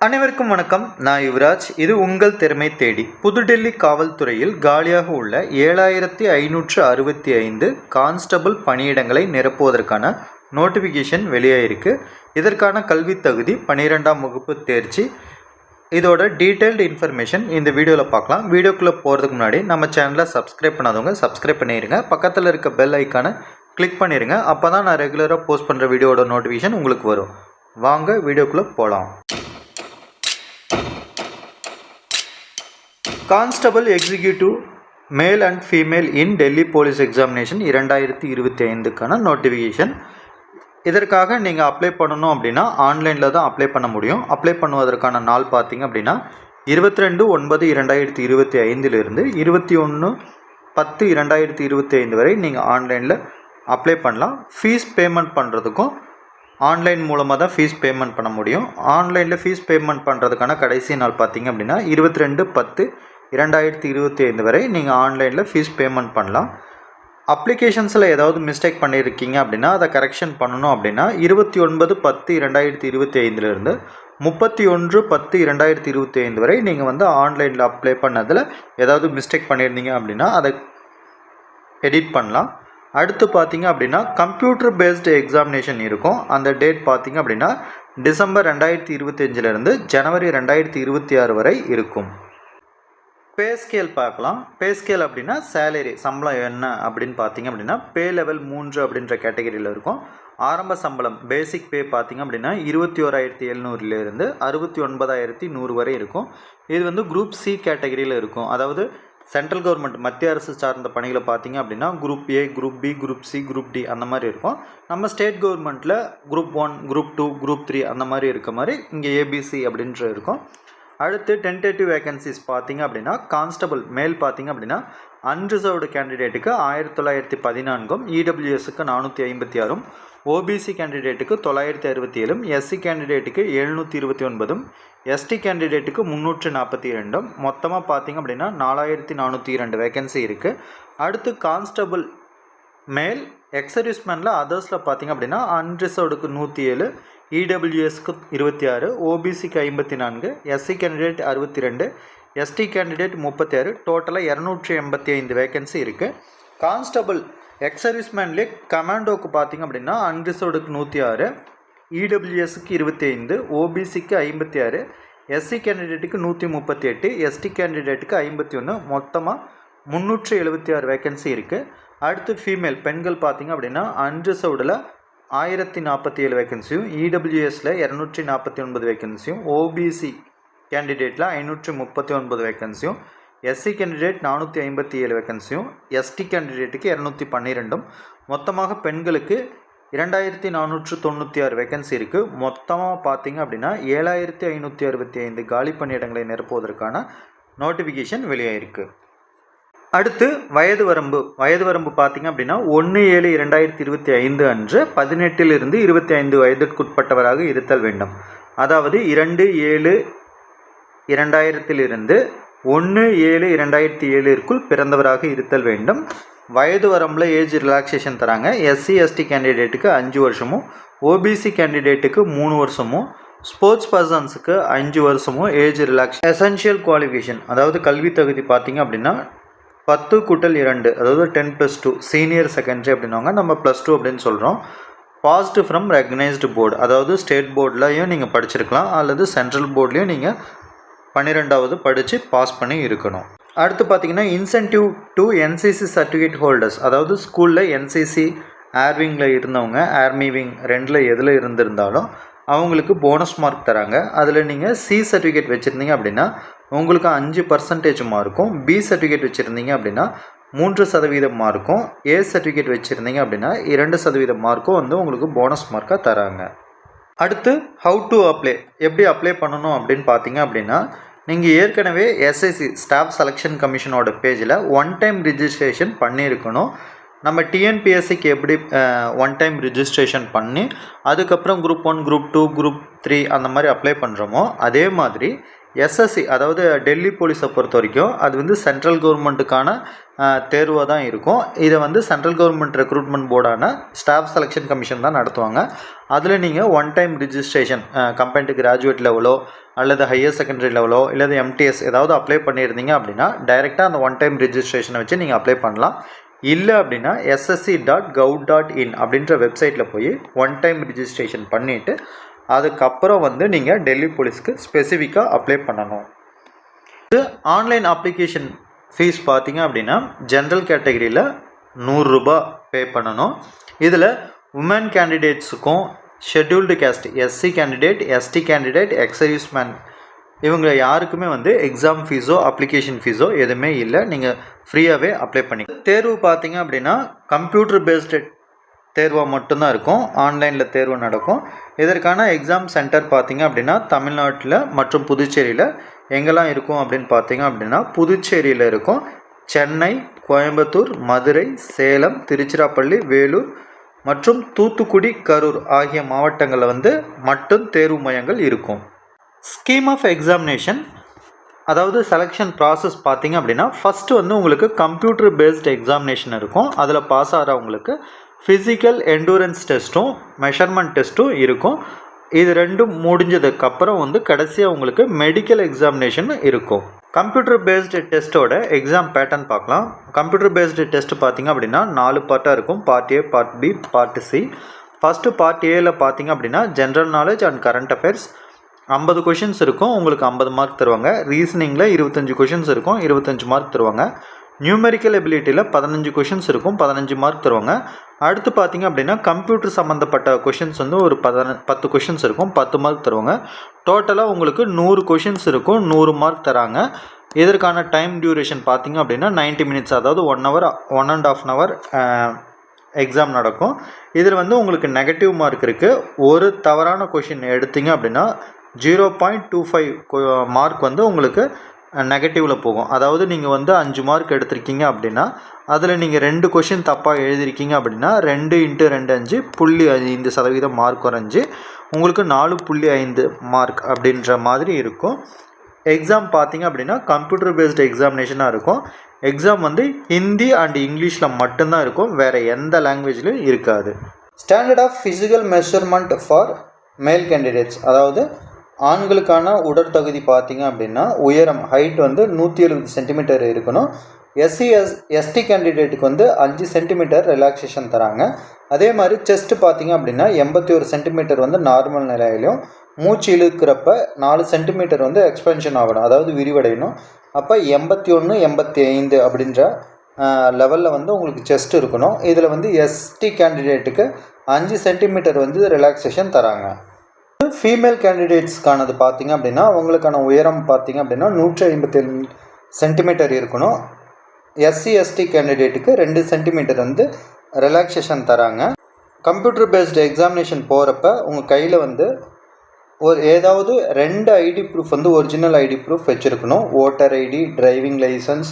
அனைவருக்கும் வணக்கம். நான் யுவராஜ். இது உங்கள் திறமை தேடி. புதுடெல்லி காவல்துறையில் காலியாக உள்ள 7565 கான்ஸ்டபிள் பணியிடங்களை நிரப்புவதற்கான நோட்டிஃபிகேஷன் வெளியாயிருக்கு. இதற்கான கல்வி தகுதி 12ஆம் வகுப்பு தேர்ச்சி. இதோட டீட்டெயில்டு இன்ஃபர்மேஷன் இந்த வீடியோவில் பார்க்கலாம். வீடியோக்குள்ளே போகிறதுக்கு முன்னாடி நம்ம சேனலை சப்ஸ்கிரைப் பண்ணாதவங்க சப்ஸ்கிரைப் பண்ணிடுங்க. பக்கத்தில் இருக்க பெல் ஐக்கானை கிளிக் பண்ணிடுங்க. அப்போ தான் நான் ரெகுலராக போஸ்ட் பண்ணுற வீடியோட நோட்டிஃபிகேஷன் உங்களுக்கு வரும். வாங்க வீடியோக்குள்ளே போகலாம். Constable executive male and female in Delhi police examination 2025க்கான நோட்டிஃபிகேஷன். இதற்காக நீங்கள் அப்ளை பண்ணணும் அப்படின்னா ஆன்லைனில் தான் அப்ளை பண்ண முடியும். அப்ளை பண்ணுவதற்கான நாள் பார்த்திங்க அப்படின்னா 22/9/2025 21/10/2025 வரை நீங்கள் ஆன்லைனில் அப்ளை பண்ணலாம். ஃபீஸ் பேமெண்ட் பண்ணுறதுக்கும் ஆன்லைன் மூலமாக தான் ஃபீஸ் பேமெண்ட் பண்ண முடியும். ஆன்லைனில் ஃபீஸ் பேமெண்ட் பண்ணுறதுக்கான கடைசி நாள் பார்த்திங்க அப்படின்னா 22/10/2025 வரை நீங்கள் ஆன்லைனில் ஃபீஸ் பேமெண்ட் பண்ணலாம். அப்ளிகேஷன்ஸில் ஏதாவது மிஸ்டேக் பண்ணியிருக்கீங்க அப்படின்னா அதை கரெக்ஷன் பண்ணணும் அப்படின்னா 29/10/2025 31/10/2025 வரை நீங்கள் ஆன்லைனில் அப்ளை பண்ணதில் ஏதாவது மிஸ்டேக் பண்ணியிருந்தீங்க அப்படின்னா அதை எடிட் பண்ணலாம். அடுத்து பார்த்திங்க அப்படின்னா கம்ப்யூட்டர் பேஸ்டு எக்ஸாமினேஷன் இருக்கும். அந்த டேட் பார்த்திங்க அப்படின்னா டிசம்பர் 2025 ஜனவரி 2026 வரை இருக்கும். பே ஸ்கேல் பார்க்கலாம். பே ஸ்கேல் அப்படின்னா சேலரி சம்பளம் என்ன அப்படின்னு பார்த்திங்க அப்படின்னா பே லெவல் 3 அப்படின்ற கேட்டகரியில் இருக்கும். ஆரம்ப சம்பளம் பேசிக் பே பார்த்திங்க அப்படின்னா 21,700 69,100 வரை இருக்கும். இது குரூப் சி கேட்டகரியில் இருக்கும். அதாவது சென்ட்ரல் கவர்மெண்ட் மத்திய அரசு சார்ந்த பணிகளை பார்த்திங்க அப்படின்னா group A, group B, group C, group D அந்த மாதிரி இருக்கும். நம்ம ஸ்டேட் கவர்மெண்ட்டில் குரூப் 1, குரூப் 2, குரூப் 3 அந்த மாதிரி இருக்க மாதிரி இங்கே ஏபிசி அப்படின்ற இருக்கும். அடுத்து டென்டேட்டிவ் வேகன்சிஸ் பார்த்திங்க அப்படின்னா கான்ஸ்டபிள் மேல் பார்த்திங்க அப்படின்னா அன்ரிசர்வ்டு கேண்டிடேட்டுக்கு 1914, இடபிள்யூஎஸ்க்கு 456, ஓபிசி கேண்டிடேட்டுக்கு 967, எஸ்சி கேண்டிடேட்டுக்கு 729, எஸ்டி கேண்டிடேட்டுக்கு 342, மொத்தமாக பார்த்திங்க அப்படின்னா 4402 வேகன்சி இருக்குது. அடுத்து கான்ஸ்டபிள் மேல் எக்ஸர்வீஸ்மேனில் அதர்ஸில் பார்த்திங்க அப்படின்னா அன்ரிசர்வ்டுக்கு 107, இடபிள்யூஎஸ்க்கு 26, ஓபிசிக்கு 54, எஸ்சி கேண்டிடேட் 62, எஸ்டி கேண்டிடேட் 36, டோட்டலாக 285 வேகன்சி இருக்குது. கான்ஸ்டபிள் எக்ஸர்வீஸ்மேன்லேயே கமாண்டோக்கு பார்த்திங்க அப்படின்னா அன்ரிசர்வ்டுக்கு 106, இடபிள்யூஎஸ்க்கு 25, ஓபிசிக்கு 56, எஸ்சி கேண்டிடேட்டுக்கு 138, எஸ்டி கேண்டிடேட்டுக்கு 51, மொத்தமாக 376 வேகன்சி இருக்குது. அடுத்து ஃபீமேல் பெண்கள் பார்த்திங்க அப்படின்னா அன்ரிசர்வ்டில் 1047 வேகன்சியும், இடபிள்யூஎஸில் 249 வேகன்சியும், ஓபிசி கேண்டிடேட்டில் 539 வேகன்சியும், எஸ்சி கேண்டிடேட் 457 வேகன்சியும், எஸ்டி கேண்டிடேட்டுக்கு 212, மொத்தமாக பெண்களுக்கு 2496 வேகன்சி இருக்குது. மொத்தமாக பார்த்திங்க அப்படின்னா 7565 காலி பணியிடங்களை நிரப்புவதற்கான நோட்டிஃபிகேஷன் வெளியாயிருக்கு. அடுத்து வயது வரம்பு பார்த்திங்க அப்படின்னா 1/7/2025 அன்று 18 25 வயதிற்குட்பட்டவராக இருத்தல் வேண்டும். அதாவது 2/7/2000 1/7/2007 பிறந்தவராக இருத்தல் வேண்டும். வயது வரம்பில் ஏஜ் ரிலாக்ஸேஷன் தராங்க. எஸ்சி எஸ்டி கேண்டிடேட்டுக்கு 5 வருஷமும், ஓபிசி கேண்டிடேட்டுக்கு 3 வருஷமும், ஸ்போர்ட்ஸ் பர்சன்ஸுக்கு 5 வருஷமும் ஏஜ் ரிலாக்ஸேஷன். எசென்ஷியல் குவாலிஃபிகேஷன் அதாவது கல்வி தகுதி பார்த்திங்க அப்படின்னா 10+2 அதாவது 10+2 சீனியர் செகண்டரி அப்படின்னாங்க. நம்ம +2 அப்படின்னு சொல்கிறோம். பாஸ்டு ஃப்ரம் ரெகனைஸ்டு போர்டு அதாவது ஸ்டேட் போர்ட்லையும் நீங்கள் படிச்சிருக்கலாம் அல்லது சென்ட்ரல் போர்ட்லேயும் நீங்கள் 12வது படித்து பாஸ் பண்ணி இருக்கணும். அடுத்து பார்த்திங்கன்னா incentive to NCC certificate holders அதாவது ஸ்கூலில் என்சிசி ஏர்விங்கில் இருந்தவங்க ஆர்மி விங் 2ல் எதில் இருந்திருந்தாலும் அவங்களுக்கு போனஸ் மார்க் தராங்க. அதில் நீங்கள் சி சர்டிஃபிகேட் வச்சுருந்தீங்க அப்படின்னா உங்களுக்கு 5% மார்க்கும், பி சர்டிஃபிகேட் வச்சுருந்தீங்க அப்படின்னா 3% மார்க்கும், ஏ சர்டிஃபிகேட் வச்சுருந்தீங்க அப்படின்னா 2% மார்க்கும் உங்களுக்கு போனஸ் மார்க்காக தராங்க. அடுத்து ஹவு டு அப்ளை எப்படி அப்ளை பண்ணணும் அப்படின்னு பார்த்திங்க அப்படின்னா நீங்கள் ஏற்கனவே எஸ்ஐசி ஸ்டாஃப் செலெக்ஷன் கமிஷனோட பேஜில் 1 டைம் ரிஜிஸ்ட்ரேஷன் பண்ணியிருக்கணும். நம்ம டிஎன்பிஎஸ்சிக்கு எப்படி 1 டைம் ரிஜிஸ்ட்ரேஷன் பண்ணி அதுக்கப்புறம் குரூப் 1, குரூப் 2, குரூப் 3 அந்த மாதிரி அப்ளை பண்ணுறோமோ அதே மாதிரி எஸ்எஸ்சி அதாவது டெல்லி போலீஸை பொறுத்த வரைக்கும் அது வந்து சென்ட்ரல் கவர்மெண்ட்டுக்கான தேர்வாக தான் இருக்கும். இதை வந்து சென்ட்ரல் கவர்மெண்ட் ரெக்ரூட்மெண்ட் போர்டான ஸ்டாஃப் செலெக்ஷன் கமிஷன் தான் நடத்துவாங்க. அதில் நீங்கள் one time registration compared to graduate லெவலோ அல்லது ஹையர் செகண்டரி லெவலோ இல்லை எம்டிஎஸ் ஏதாவது அப்ளை பண்ணியிருந்தீங்க அப்படின்னா டைரெக்டாக அந்த ஒன் டைம் ரிஜிஸ்ட்ரேஷனை வச்சு நீங்கள் அப்ளை பண்ணலாம். இல்லை அப்படின்னா ssc.gov.in அப்படின்ற வெப்சைட்டில் போய் ஒன் டைம் ரிஜிஸ்ட்ரேஷன் பண்ணிவிட்டு அதுக்கப்புறம் வந்து நீங்கள் டெல்லி போலீஸ்க்கு ஸ்பெசிஃபிக்காக அப்ளை பண்ணணும். இது ஆன்லைன் அப்ளிகேஷன் ஃபீஸ் பார்த்தீங்க அப்படின்னா ஜென்ரல் கேட்டகரியில் 100 ரூபாய் பே பண்ணணும். இதில் உமன் கேண்டிடேட்ஸுக்கும் scheduled caste SC candidate, ST candidate, ex serviceman இவங்க யாருக்குமே வந்து எக்ஸாம் ஃபீஸோ அப்ளிகேஷன் ஃபீஸோ எதுவுமே இல்லை. நீங்கள் ஃப்ரீயாகவே அப்ளை பண்ணி தேர்வு பார்த்தீங்க அப்படின்னா கம்ப்யூட்டர் பேஸ்டு தேர்வாக மட்டும்தான் இருக்கும். ஆன்லைனில் தேர்வு நடக்கும். இதற்கான எக்ஸாம் சென்டர் பார்த்தீங்க அப்படின்னா தமிழ்நாட்டில் மற்றும் புதுச்சேரியில் எங்கெல்லாம் இருக்கும் அப்படின்னு பார்த்தீங்க அப்படின்னா புதுச்சேரியில் இருக்கும். சென்னை, கோயம்புத்தூர், மதுரை, சேலம், திருச்சிராப்பள்ளி, வேலூர் மற்றும் தூத்துக்குடி, கரூர் ஆகிய மாவட்டங்களில் வந்து மட்டும் தேர்வு மையங்கள் இருக்கும். ஸ்கீம் ஆஃப் எக்ஸாமினேஷன் அதாவது செலெக்ஷன் ப்ராசஸ் பார்த்தீங்க அப்படின்னா ஃபஸ்ட்டு வந்து உங்களுக்கு கம்ப்யூட்டர் பேஸ்டு எக்ஸாமினேஷன் இருக்கும். அதில் பாஸ் ஆகிறவங்களுக்கு ஃபிசிக்கல் எண்டூரன்ஸ் டெஸ்ட்டும் மெஷர்மெண்ட் டெஸ்ட்டும் இருக்கும். இது ரெண்டும் முடிஞ்சதுக்கப்புறம் வந்து கடைசியாக உங்களுக்கு மெடிக்கல் எக்ஸாமினேஷன் இருக்கும். கம்ப்யூட்டர் பேஸ்டு டெஸ்ட்டோட எக்ஸாம் பேட்டர்ன் பார்க்கலாம். கம்ப்யூட்டர் பேஸ்டு டெஸ்ட் பார்த்திங்க அப்படின்னா 4 பார்ட்டாக இருக்கும். Part A, part B, part C. First part ஏல பார்த்திங்க அப்படின்னா general knowledge and current affairs 50 questions இருக்கும். உங்களுக்கு 50 மார்க் தருவாங்க. ரீசனிங்கில் 25 கொஷின்ஸ் இருக்கும், 25 மார்க் தருவாங்க. நியூமெரிக்கல் எபிலிட்டியில் 15 கொஷின்ஸ் இருக்கும், 15 மார்க் தருவாங்க. அடுத்து பார்த்திங்க அப்படின்னா கம்ப்யூட்டர் சம்மந்தப்பட்ட கொஷின்ஸ் வந்து ஒரு 10 கொஷின்ஸ் இருக்கும், 10 மார்க் தருவாங்க. டோட்டலாக உங்களுக்கு 100 கொஷின்ஸ் இருக்கும், 100 மார்க் தராங்க. இதற்கான டைம் டியூரேஷன் பார்த்திங்க அப்படின்னா 90 மினிட்ஸ், அதாவது 1 hour 1.5 hour எக்ஸாம் நடக்கும். இதில் வந்து உங்களுக்கு நெகட்டிவ் மார்க் இருக்குது. ஒரு தவறான கொஷின் எடுத்திங்க அப்படின்னா 0.25 மார்க் வந்து உங்களுக்கு நெகட்டிவில் போகும். அதாவது நீங்கள் வந்து 5 மார்க் எடுத்திருக்கீங்க அப்படின்னா அதில் நீங்கள் 2 கொஷின் தப்பாக எழுதிருக்கீங்க அப்படின்னா 2 × 2 5.5% மார்க் குறைஞ்சி உங்களுக்கு 4.5 மார்க் அப்படின்ற மாதிரி இருக்கும். எக்ஸாம் பார்த்திங்க அப்படின்னா கம்ப்யூட்டர் பேஸ்டு எக்ஸாமினேஷனாக இருக்கும். எக்ஸாம் வந்து ஹிந்தி அண்ட் இங்கிலீஷில் மட்டும்தான் இருக்கும், வேறு எந்த லாங்குவேஜ்லையும் இருக்காது. Standard of physical measurement for male candidates அதாவது ஆண்களுக்கான உடற்தகுதி பார்த்திங்க அப்படின்னா உயரம் ஹைட் வந்து 170 சென்டிமீட்டர் இருக்கணும். எஸ்டி கேண்டிடேட்டுக்கு வந்து 5 சென்டிமீட்டர் ரிலாக்ஸேஷன் தராங்க. அதே மாதிரி செஸ்ட் பார்த்திங்க அப்படின்னா 81 சென்டிமீட்டர் வந்து நார்மல் நிலையிலையும் மூச்சு இழுக்கிறப்ப 4 சென்டிமீட்டர் வந்து எக்ஸ்பென்ஷன் ஆகணும், அதாவது விரிவடையணும். அப்போ 81, 85 அப்படின்ற லெவலில் வந்து உங்களுக்கு செஸ்ட் இருக்கணும். இதில் வந்து எஸ்டி கேண்டிடேட்டுக்கு 5 சென்டிமீட்டர் வந்து ரிலாக்ஸேஷன் தராங்க. ஃபீமேல் கேண்டிடேட்ஸ்க்கானது பார்த்திங்க அப்படின்னா அவங்களுக்கான உயரம் பார்த்திங்க அப்படின்னா 157 சென்டிமீட்டர் இருக்கணும். எஸ்சி/எஸ்டி கேண்டிடேட்டுக்கு 2 சென்டிமீட்டர் வந்து ரிலாக்ஸேஷன் தராங்க. கம்ப்யூட்டர் பேஸ்டு எக்ஸாமினேஷன் போகிறப்ப உங்கள் கையில் வந்து ஏதாவது 2 ஐடி ப்ரூஃப் வந்து ஒரிஜினல் ஐடி ப்ரூஃப் வச்சுருக்கணும். Voter ID, driving licence,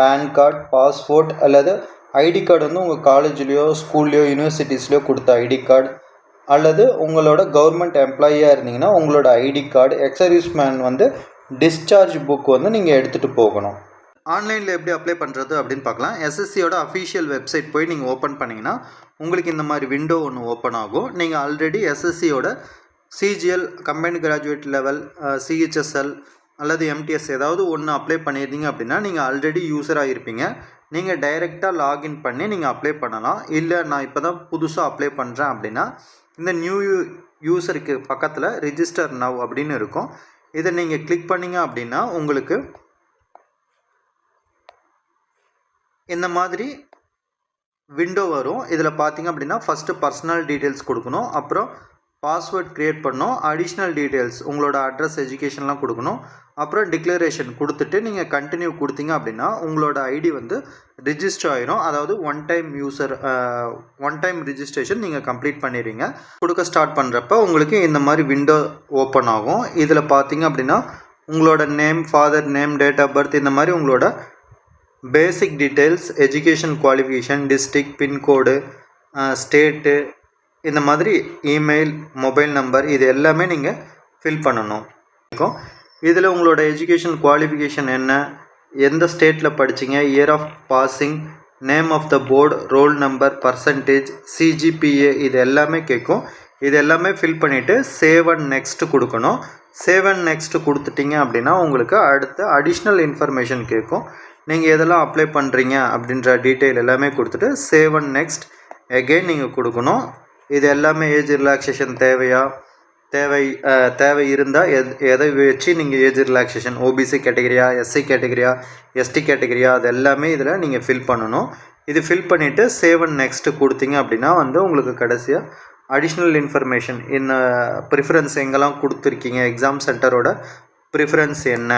PAN card, passport அல்லது ஐடி கார்டு வந்து உங்கள் காலேஜ்லேயோ ஸ்கூல்லையோ யூனிவர்சிட்டிஸ்லையோ கொடுத்த ஐடி கார்டு அல்லது உங்களோட கவர்மெண்ட் எம்ப்ளாயியாக இருந்தீங்கன்னா உங்களோட ஐடி கார்டு, எக்ஸர்வீஸ்மேன் வந்து டிஸ்சார்ஜ் புக் வந்து நீங்கள் எடுத்துகிட்டு போகணும். ஆன்லைனில் எப்படி அப்ளை பண்ணுறது அப்படின்னு பார்க்கலாம். எஸ்எஸ்சியோட அஃபிஷியல் வெப்சைட் போய் நீங்கள் ஓப்பன் பண்ணிங்கன்னா உங்களுக்கு இந்த மாதிரி விண்டோ ஒன்று ஓப்பன் ஆகும். நீங்கள் ஆல்ரெடி எஸ்எஸ்சியோட CGL, combined graduate level, CHSL அல்லது எம்டிஎஸ் ஏதாவது ஒன்று அப்ளை பண்ணியிருந்தீங்க அப்படின்னா நீங்கள் ஆல்ரெடி யூஸராக இருப்பீங்க. நீங்கள் டைரெக்டாக லாகின் பண்ணி நீங்கள் அப்ளை பண்ணலாம். இல்லை நான் இப்போ தான் புதுசாக அப்ளை பண்ணுறேன் அப்படின்னா இந்த நியூ யூஸருக்கு பக்கத்தில் ரிஜிஸ்டர் நவ் அப்படின்னு இருக்கும். இதை நீங்கள் கிளிக் பண்ணிங்க அப்படின்னா உங்களுக்கு இந்த மாதிரி விண்டோ வரும். இதில் பார்த்திங்க அப்படின்னா ஃபஸ்ட்டு பர்சனல் டீட்டெயில்ஸ் கொடுக்கணும், அப்புறம் பாஸ்வேர்ட் க்ரியேட் பண்ணணும், அடிஷ்னல் டீட்டெயில்ஸ் உங்களோட அட்ரஸ், எஜுகேஷன்லாம் கொடுக்கணும், அப்புறம் டிக்ளரேஷன் கொடுத்துட்டு நீங்கள் கண்டினியூ கொடுத்தீங்க அப்படின்னா உங்களோட ஐடி வந்து ரிஜிஸ்டர் ஆகிரும். அதாவது ஒன் டைம் ரிஜிஸ்ட்ரேஷன் நீங்கள் கம்ப்ளீட் பண்ணிடுவீங்க. கொடுக்க ஸ்டார்ட் பண்ணுறப்ப உங்களுக்கு இந்த மாதிரி விண்டோ ஓப்பன் ஆகும். இதில் பார்த்தீங்க அப்படின்னா உங்களோட name, father name, date of birth, இந்த மாதிரி உங்களோட basic details, education qualification, district, pincode, state, இந்த மாதிரி இமெயில், மொபைல் நம்பர் இது எல்லாமே நீங்கள் ஃபில் பண்ணணும். இதில் உங்களோட எஜுகேஷன் குவாலிஃபிகேஷன் என்ன, எந்த ஸ்டேட்டில் படிச்சிங்க, year of passing, name of the board, roll number, percentage, CGPA இது எல்லாமே கேட்கும். இது எல்லாமே ஃபில் பண்ணிவிட்டு சேவ் அண்ட் நெக்ஸ்ட் கொடுக்கணும். சேவ் அண்ட் நெக்ஸ்ட் கொடுத்துட்டிங்க அப்படின்னா உங்களுக்கு அடுத்து அடிஷ்னல் இன்ஃபர்மேஷன் கேட்கும். நீங்கள் எதெல்லாம் அப்ளை பண்ணுறீங்க அப்படின்ற டீட்டெயில் எல்லாமே கொடுத்துட்டு சேவ் அண்ட் நெக்ஸ்ட் எகெயின் நீங்கள் கொடுக்கணும். இது எல்லாமே ஏஜ் ரிலாக்ஸேஷன் தேவை இருந்தால் எதை வச்சு நீங்கள் ஏஜ் ரிலாக்ஸேஷன், ஓபிசி கேட்டகரியா, எஸ்சி கேட்டகரியா, எஸ்டி கேட்டகரியா, அது எல்லாமே இதில் நீங்கள் ஃபில் பண்ணணும். இது ஃபில் பண்ணிவிட்டு சேவ் அண்ட் நெக்ஸ்ட் கொடுத்தீங்க அப்படின்னா உங்களுக்கு கடைசியாக அடிஷ்னல் இன்ஃபர்மேஷன் இந்த ப்ரிஃபரன்ஸ் எங்கெல்லாம் கொடுத்துருக்கீங்க, எக்ஸாம் சென்டரோட ப்ரிஃபரன்ஸ் என்ன,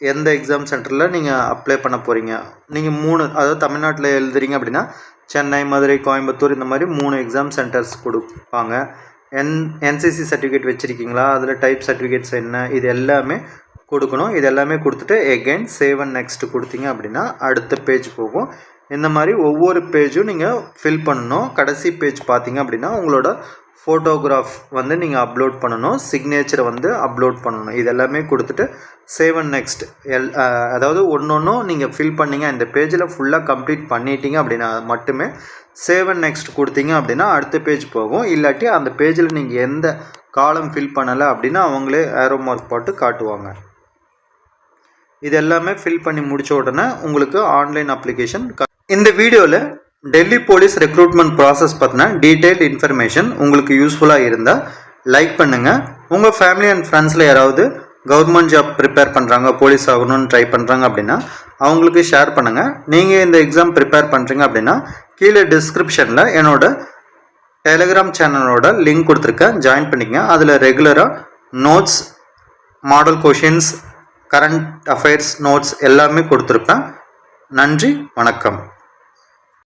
எந்த எக்ஸாம் சென்டரில் நீங்கள் அப்ளை பண்ண போகிறீங்க. நீங்கள் 3 அதாவது தமிழ்நாட்டில் எழுதுறீங்க அப்படின்னா சென்னை, மதுரை, கோயம்புத்தூர் இந்த மாதிரி 3 எக்ஸாம் சென்டர்ஸ் கொடுப்பாங்க. என்சிசி சர்டிஃபிகேட் வச்சுருக்கீங்களா, அதில் டைப் சர்டிஃபிகேட்ஸ் என்ன, இது எல்லாமே கொடுக்கணும். இது எல்லாமே கொடுத்துட்டு எகெயின் சேவ் அண்ட் நெக்ஸ்ட் கொடுத்தீங்க அப்படின்னா அடுத்த பேஜ் போகும். இந்த மாதிரி ஒவ்வொரு பேஜும் நீங்கள் ஃபில் பண்ணணும். கடைசி பேஜ் பார்த்தீங்க அப்படின்னா உங்களோட ஃபோட்டோகிராஃப் நீங்கள் அப்லோட் பண்ணணும், சிக்னேச்சரை அப்லோட் பண்ணணும். இது எல்லாமே கொடுத்துட்டு சேவ் அண்ட் நெக்ஸ்ட் அதாவது ஒன்றும் நீங்கள் ஃபில் பண்ணிங்க இந்த பேஜில் ஃபுல்லாக கம்ப்ளீட் பண்ணிட்டீங்க அப்படின்னா மட்டுமே சேவ் அண்ட் நெக்ஸ்ட் கொடுத்தீங்க அப்படின்னா அடுத்த பேஜ் போகும். இல்லாட்டி அந்த பேஜில் நீங்கள் எந்த காலம் ஃபில் பண்ணலை அப்படின்னா அவங்களே ஏரோ மார்க் போட்டு காட்டுவாங்க. இது எல்லாமே ஃபில் பண்ணி முடித்த உடனே உங்களுக்கு ஆன்லைன் அப்ளிகேஷன். இந்த வீடியோவில் டெல்லி போலீஸ் ரெக்ரூட்மெண்ட் ப்ராசஸ் பற்றின டீட்டெயில்டு இன்ஃபர்மேஷன் உங்களுக்கு யூஸ்ஃபுல்லாக இருந்தால் லைக் பண்ணுங்கள். உங்கள் ஃபேமிலி அண்ட் ஃப்ரெண்ட்ஸில் யாராவது கவர்மெண்ட் ஜாப் ப்ரிப்பேர் பண்ணுறாங்க, போலீஸ் ஆகணும்னு ட்ரை பண்ணுறாங்க அப்படின்னா அவங்களுக்கு ஷேர் பண்ணுங்கள். நீங்கள் இந்த எக்ஸாம் ப்ரிப்பேர் பண்ணுறீங்க அப்படின்னா கீழே டிஸ்கிரிப்ஷனில் என்னோட டெலிகிராம் சேனலோட லிங்க் கொடுத்துருக்கேன், ஜாயின் பண்ணிக்கங்க. அதில் ரெகுலராக notes, model questions, current affairs notes எல்லாமே கொடுத்துருப்பேன். நன்றி, வணக்கம்.